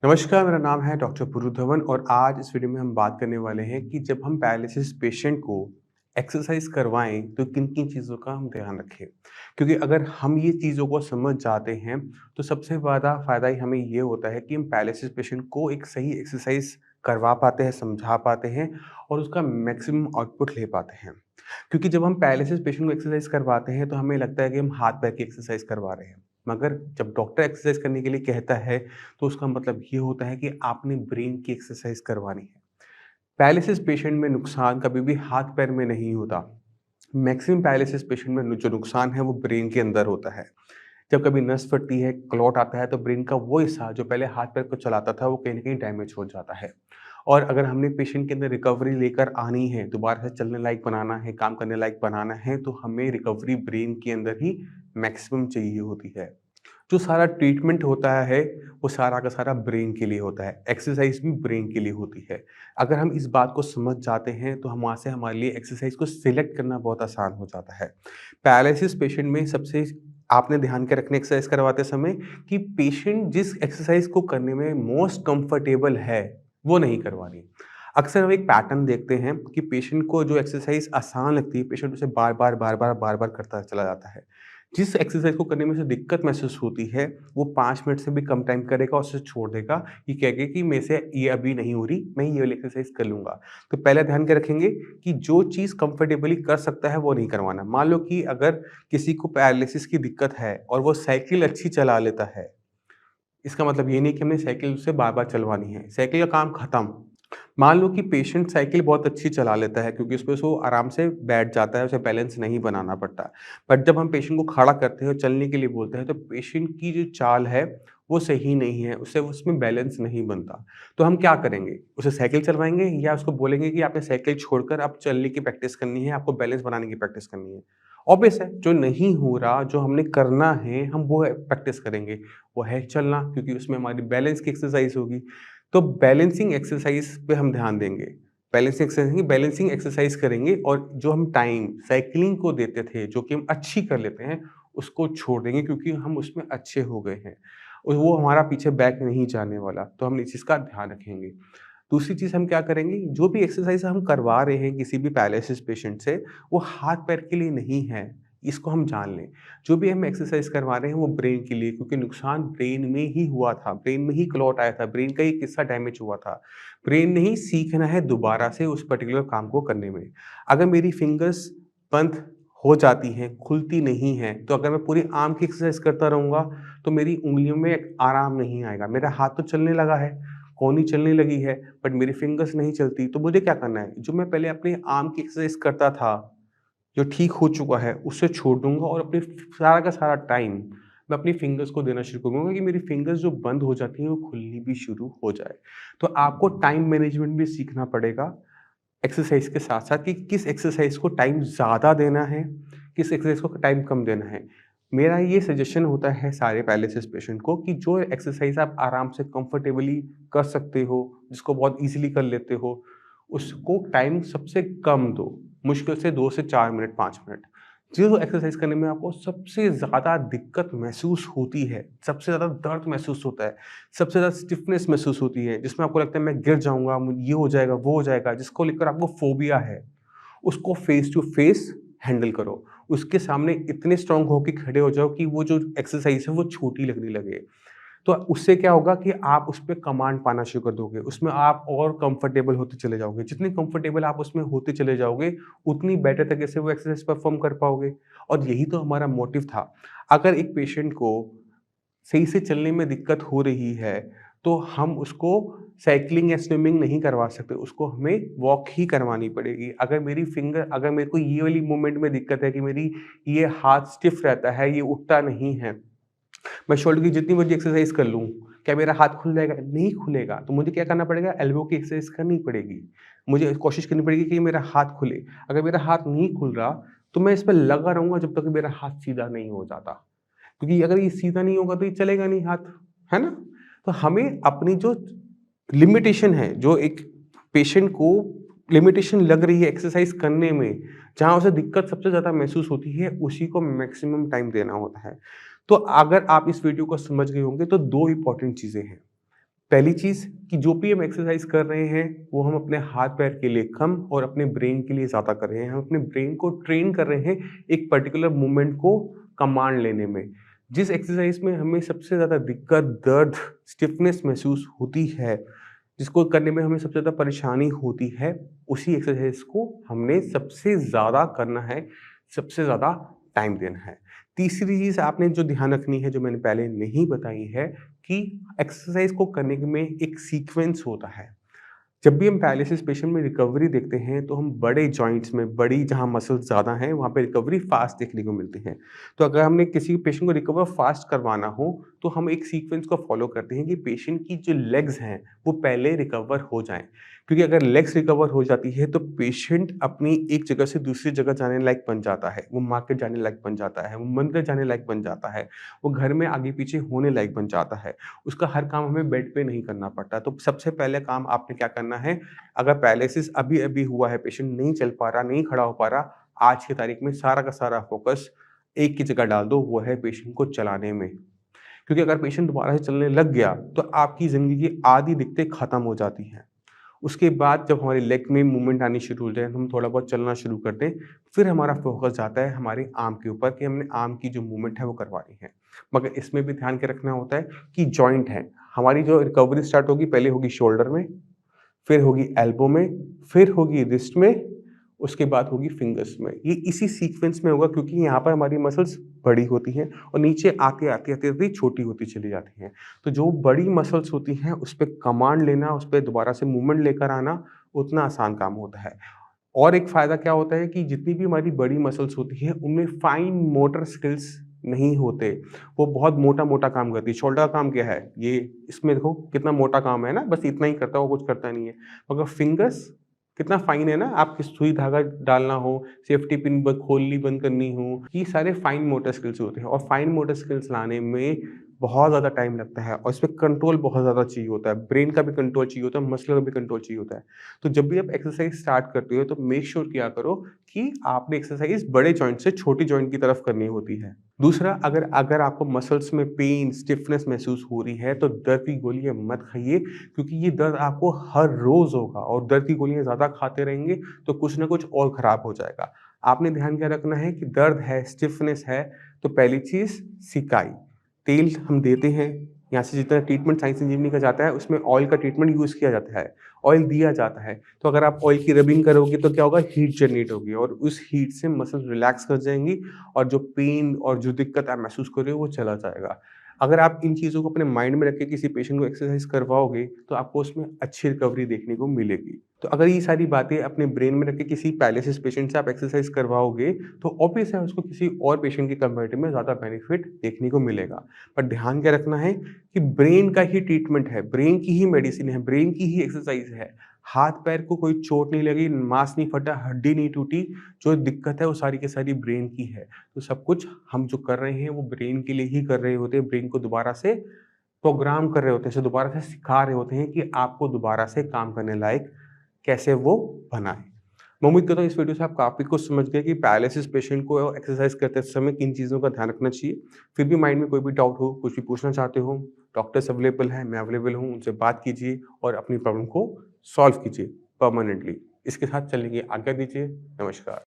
नमस्कार, मेरा नाम है डॉक्टर पुरु धवन और आज इस वीडियो में हम बात करने वाले हैं कि जब हम पैरालिसिस पेशेंट को एक्सरसाइज करवाएं तो किन-किन चीज़ों का हम ध्यान रखें। क्योंकि अगर हम ये चीज़ों को समझ जाते हैं, तो सबसे ज़्यादा फ़ायदा ही हमें ये होता है कि हम पैरालिसिस पेशेंट को एक सही एक्सरसाइज करवा पाते हैं, समझा पाते हैं और उसका मैक्सिमम आउटपुट ले पाते हैं। क्योंकि जब हम पैरालिसिस पेशेंट को एक्सरसाइज करवाते हैं, तो हमें लगता है कि हम हाथ-पैर की एक्सरसाइज करवा रहे हैं। मगर जब डॉक्टर एक्सरसाइज करने के लिए कहता है, तो उसका मतलब ये होता है कि आपने ब्रेन की एक्सरसाइज करवानी है। पैरालिसिस पेशेंट में नुकसान कभी भी हाथ-पैर में नहीं होता। मैक्सिमम पैरालिसिस पेशेंट में जो नुकसान है वो ब्रेन के अंदर होता है। जब कभी नस फटती है, क्लॉट आता है तो ब्रेन का वो हिस्सा जो पहले हाथ-पैर को चलाता था वो कहीं न कहीं डैमेज हो जाता है। और अगर हमने पेशेंट के अंदर रिकवरी लेकर आनी है, दोबारा से चलने लायक बनाना है, काम करने लायक बनाना है, तो हमें रिकवरी ब्रेन के अंदर ही मैक्सिमम चाहिए होती है। जो सारा ट्रीटमेंट होता है, वो सारा का सारा ब्रेन के लिए होता है। एक्सरसाइज़ भी ब्रेन के लिए होती है। अगर हम इस बात को समझ जाते हैं, तो हम वहाँ से हमारे लिए एक्सरसाइज़ को सिलेक्ट करना बहुत आसान हो जाता है। पैरालिसिस पेशेंट में सबसे आपने ध्यान के रखना एक्सरसाइज़ करवाते समय कि पेशेंट जिस एक्सरसाइज़ को करने में मोस्ट कम्फर्टेबल है, वो नहीं करवानी। अक्सर हम एक पैटर्न देखते हैं कि पेशेंट को जो एक्सरसाइज़ आसान लगती है, पेशेंट उसे बार-बार, बार-बार, बार-बार करता चला जाता है। जिस एक्सरसाइज को करने में उसे दिक्कत महसूस होती है, वो 5 मिनट से भी कम टाइम करेगा और उसे छोड़ देगा, ये कह के कि मेरे से ये अभी नहीं हो रही, मैं ये वाली एक्सरसाइज कर लूँगा। तो पहले ध्यान के रखेंगे कि जो चीज़ कंफर्टेबली कर सकता है, वो नहीं करवाना। मान लो कि अगर किसी को पैरालिसिस की दिक्कत है और वो साइकिल अच्छी चला लेता है, इसका मतलब ये नहीं कि हमने साइकिल उससे बार-बार चलवानी है। साइकिल का काम खत्म। मान लो कि पेशेंट साइकिल बहुत अच्छी चला लेता है क्योंकि उसपे वो आराम से बैठ जाता है, उसे बैलेंस नहीं बनाना पड़ता। बट जब हम पेशेंट को खड़ा करते हैं और चलने के लिए बोलते हैं, तो पेशेंट की जो चाल है, वो सही नहीं है, उससे उसमें बैलेंस नहीं बनता। तो हम क्या करेंगे? उसे साइकिल चलवाएँगे या उसको बोलेंगे कि आपने साइकिल छोड़कर अब चलने की प्रैक्टिस करनी है, आपको बैलेंस बनाने की प्रैक्टिस करनी है। ऑब्वियस है, जो नहीं हो रहा, जो हमने करना है, हम वो प्रैक्टिस करेंगे। वो है चलना क्योंकि उसमें हमारी बैलेंस की एक्सरसाइज़ होगी। तो बैलेंसिंग एक्सरसाइज पे हम ध्यान देंगे। बैलेंसिंग एक्सरसाइज करेंगे और जो हम टाइम साइक्लिंग को देते थे, जो कि हम अच्छी कर लेते हैं, उसको छोड़ देंगे क्योंकि हम उसमें अच्छे हो गए हैं। और वो हमारा पीछे बैक नहीं जाने वाला, तो हम इस चीज़ का ध्यान रखेंगे। दूसरी चीज़ हम क्या करेंगे, जो भी एक्सरसाइज़ हम करवा रहे हैं किसी भी पैरालिसिस पेशेंट से, वो हाथ-पैर के लिए नहीं है, इसको हम जान लें। जो भी हम एक्सरसाइज़ करवा रहे हैं वो ब्रेन के लिए क्योंकि नुकसान ब्रेन में ही हुआ था, ब्रेन में ही क्लॉट आया था, ब्रेन का एक हिस्सा डैमेज हुआ था। ब्रेन ने ही सीखना है दोबारा से उस पर्टिकुलर काम को करने में। अगर मेरी फिंगर्स बंद हो जाती हैं, खुलती नहीं हैं, तो अगर मैं पूरी आर्म की एक्सरसाइज़ करता रहूँगा, तो मेरी उँगलियों में एक आराम नहीं आएगा। मेरा हाथ तो चलने लगा है, कॉहनी चलने लगी है, बट मेरी फिंगर्स नहीं चलती, तो मुझे क्या करना है? जो मैं पहले अपने आर्म की एक्सरसाइज़ करता था, जो ठीक हो चुका है, उसे छोड़ दूँगा और अपने सारा का सारा टाइम मैं अपनी फिंगर्स को देना शुरू करूँगा कि मेरी फिंगर्स जो बंद हो जाती हैं, वो खुलनी भी शुरू हो जाए। तो आपको टाइम मैनेजमेंट भी सीखना पड़ेगा एक्सरसाइज़ के साथ-साथ कि किस एक्सरसाइज़ को टाइम ज़्यादा देना है, किस एक्सरसाइज़ को टाइम कम देना है। मेरा ये सजेशन होता है सारे पैरालिसिस पेशेंट को कि जो एक्सरसाइज़ आप आराम से कंफर्टेबली कर सकते हो, जिसको बहुत ईज़िली कर लेते हो, उसको टाइम सबसे कम दो। मुश्किल से 2 से 4 मिनट, 5 मिनट। जो एक्सरसाइज़ करने में आपको सबसे ज़्यादा दिक्कत महसूस होती है, सबसे ज़्यादा दर्द महसूस होता है, सबसे ज़्यादा स्टिफ़नेस महसूस होती है, जिसमें आपको लगता है मैं गिर जाऊँगा, ये हो जाएगा, वो हो जाएगा, जिसको लेकर आपको फ़ोबिया है, उसको फ़ेस टू फ़ेस हैंडल करो। उसके सामने इतने स्ट्रॉन्ग होके खड़े हो जाओ कि वो जो एक्सरसाइज़ है वो छोटी लगने लगे। तो उससे क्या होगा कि आप उसपे कमांड पाना शुरू कर दोगे, उसमें आप और कंफर्टेबल होते चले जाओगे। जितनी कंफर्टेबल आप उसमें होते चले जाओगे, उतनी बेटर तरीके से वो एक्सरसाइज़ परफ़ॉर्म कर पाओगे और यही तो हमारा मोटिव था। अगर एक पेशेंट को सही से चलने में दिक्कत हो रही है, तो हम उसको साइक्लिंग या स्विमिंग नहीं करवा सकते, उसको हमें वॉक ही करवानी पड़ेगी। अगर मेरे को ये वाली मूवमेंट में दिक्कत है कि मेरी ये हाथ स्टिफ़ रहता है, ये उठता नहीं है, मैं शोल्डर की जितनी मर्ज़ी एक्सरसाइज़ कर लूँ, क्या मेरा हाथ खुल जाएगा? नहीं खुलेगा, तो मुझे क्या करना पड़ेगा? एल्बो की एक्सरसाइज़ करनी पड़ेगी। मुझे कोशिश करनी पड़ेगी कि मेरा हाथ खुले। अगर मेरा हाथ नहीं खुल रहा, तो मैं इस पे लगा रहूँगा जब तक मेरा हाथ सीधा नहीं हो जाता। क्योंकि अगर ये सीधा नहीं होगा तो ये चलेगा नहीं हाथ, है ना? तो हमें अपनी जो लिमिटेशन है, जो एक पेशेंट को लिमिटेशन लग रही है एक्सरसाइज़ करने में, जहाँ उसे दिक्कत सबसे ज़्यादा महसूस होती है, उसी को मैक्सिमम टाइम देना होता है। तो अगर आप इस वीडियो को समझ गए होंगे तो 2 इम्पोर्टेंट चीज़ें हैं। पहली चीज़ कि जो भी हम एक्सरसाइज़ कर रहे हैं, वो हम अपने हाथ-पैर के लिए कम और अपने ब्रेन के लिए ज़्यादा कर रहे हैं। हम अपने ब्रेन को ट्रेन कर रहे हैं एक पर्टिकुलर मूवमेंट को कमांड लेने में। जिस एक्सरसाइज़ में हमें सबसे ज़्यादा दिक्कत, दर्द, स्टिफनेस महसूस होती है, जिसको करने में हमें सबसे ज़्यादा परेशानी होती है, उसी एक्सरसाइज़ को हमने सबसे ज़्यादा करना है, सबसे ज़्यादा टाइम देना है। तीसरी चीज़ आपने जो ध्यान रखनी है, जो मैंने पहले नहीं बताई है, कि एक्सरसाइज़ को करने में एक सीक्वेंस होता है। जब भी हम पैरालिसिस पेशेंट में रिकवरी देखते हैं, तो हम बड़े जॉइंट्स में, बड़ी जहाँ मसल्स ज़्यादा हैं, वहाँ पे रिकवरी फ़ास्ट देखने को मिलती है। तो अगर हमने किसी पेशेंट को रिकवर फ़ास्ट करवाना हो, तो हम एक सीक्वेंस को फ़ॉलो करते हैं कि पेशेंट की जो लेग्स हैं, वो पहले रिकवर हो जाएँ। क्योंकि अगर लेग्स रिकवर हो जाती है, तो पेशेंट अपनी एक जगह से दूसरी जगह जाने लायक बन जाता है। वो मार्केट जाने लायक बन जाता है, वो मंदिर जाने लायक बन जाता है, वो घर में आगे-पीछे होने लायक बन जाता है। उसका हर काम हमें बेड पे नहीं करना पड़ता। तो सबसे पहले काम आपने क्या करना है, अगर पैरालिसिस अभी-अभी हुआ है, पेशेंट नहीं चल पा रहा, नहीं खड़ा हो पा रहा, आज की तारीख में सारा का सारा फ़ोकस एक ही जगह डाल दो, वो है पेशेंट को चलाने में। क्योंकि अगर पेशेंट दोबारा से चलने लग गया, तो आपकी ज़िंदगी की आधी दिक्कतें खत्म हो जाती हैं। उसके बाद जब हमारी लेग में मूवमेंट आनी शुरू हो जाए, हम थोड़ा बहुत चलना शुरू कर दें, फिर हमारा फ़ोकस जाता है हमारे आर्म के ऊपर कि हमने आर्म की जो मूवमेंट है वो करवानी है। मगर इसमें भी ध्यान के रखना होता है कि जॉइंट है, हमारी जो रिकवरी स्टार्ट होगी, पहले होगी शोल्डर में, फिर होगी एल्बो में, फिर होगी रिस्ट में, उसके बाद होगी फिंगर्स में। ये इसी सीक्वेंस में होगा क्योंकि यहाँ पर हमारी मसल्स बड़ी होती हैं और नीचे आते-आते छोटी होती चली जाती हैं। तो जो बड़ी मसल्स होती हैं, उस पे कमांड लेना, उस पे दोबारा से मूवमेंट लेकर आना, उतना आसान काम होता है। और एक फ़ायदा क्या होता है कि जितनी भी हमारी बड़ी मसल्स होती हैं, उनमें फाइन मोटर स्किल्स नहीं होते। वो बहुत मोटा-मोटा काम करती है। शोल्डर का काम क्या है? ये इसमें देखो कितना मोटा काम है ना, बस इतना ही करता है, वो कुछ करता नहीं है। मगर फिंगर्स कितना फाइन है ना, आपकी सुई धागा डालना हो, सेफ्टी पिन खोलनी बंद करनी हो, ये सारे फाइन मोटर स्किल्स होते हैं और फाइन मोटर स्किल्स लाने में बहुत ज़्यादा टाइम लगता है और इसमें कंट्रोल बहुत ज़्यादा चाहिए होता है। ब्रेन का भी कंट्रोल चाहिए होता है, मसल का भी कंट्रोल चाहिए होता है। तो जब भी आप एक्सरसाइज स्टार्ट करते हो तो मेक श्योर किया करो कि आपने एक्सरसाइज बड़े जॉइंट से छोटी जॉइंट की तरफ करनी होती है। दूसरा, अगर अगर आपको मसल्स में पेन, स्टिफनेस महसूस हो रही है, तो दर्द की गोलियाँ मत खाइए क्योंकि ये दर्द आपको हर रोज़ होगा और दर्द की गोलियाँ ज़्यादा खाते रहेंगे तो कुछ ना कुछ और खराब हो जाएगा। आपने ध्यान क्या रखना है कि दर्द है, स्टिफनेस है, तो पहली चीज़ सिकाई, तेल हम देते हैं, यहाँ से जितना ट्रीटमेंट साइंस इंजीनियरिंग का जाता है, उसमें ऑयल का ट्रीटमेंट यूज़ किया जाता है, ऑयल दिया जाता है। तो अगर आप ऑयल की रबिंग करोगे तो क्या होगा, हीट जनरेट होगी और उस हीट से मसल रिलैक्स कर जाएँगी और जो पेन और जो दिक्कत आप महसूस कर रहे हो, वो चला जाएगा। अगर आप इन चीज़ों को अपने माइंड में रख के किसी पेशेंट को एक्सरसाइज़ करवाओगे, तो आपको उसमें अच्छी रिकवरी देखने को मिलेगी। तो अगर ये सारी बातें अपने ब्रेन में रख के किसी पैरालिसिस पेशेंट से आप एक्सरसाइज़ करवाओगे, तो ऑब्वियस है उसको किसी और पेशेंट के कंपैरेटिव में ज़्यादा बेनिफिट देखने को मिलेगा। पर ध्यान क्या रखना है कि ब्रेन का ही ट्रीटमेंट है, ब्रेन की ही मेडिसिन है, ब्रेन की ही एक्सरसाइज़ है। हाथ-पैर को कोई चोट नहीं लगी, मांस नहीं फटा, हड्डी नहीं टूटी, जो दिक्कत है वो सारी की सारी ब्रेन की है। तो सब कुछ हम जो कर रहे हैं वो ब्रेन के लिए ही कर रहे होते हैं, ब्रेन को दोबारा से प्रोग्राम कर रहे होते हैं, उसे दोबारा से सिखा रहे होते हैं कि आपको दोबारा से काम करने लायक कैसे वो बनाएँ। मैं उम्मीद करता हूँ इस वीडियो से आप काफ़ी कुछ समझ गए कि पैरालिसिस पेशेंट को एक्सरसाइज़ करते समय किन चीज़ों का ध्यान रखना चाहिए। फिर भी माइंड में कोई भी डाउट हो, कुछ भी पूछना चाहते हो, डॉक्टर्स अवेलेबल हैं, मैं अवेलेबल हूँ, उनसे बात कीजिए और अपनी प्रॉब्लम को सॉल्व कीजिए परमानेंटली। इसके साथ चलने की आज्ञा दीजिए। नमस्कार।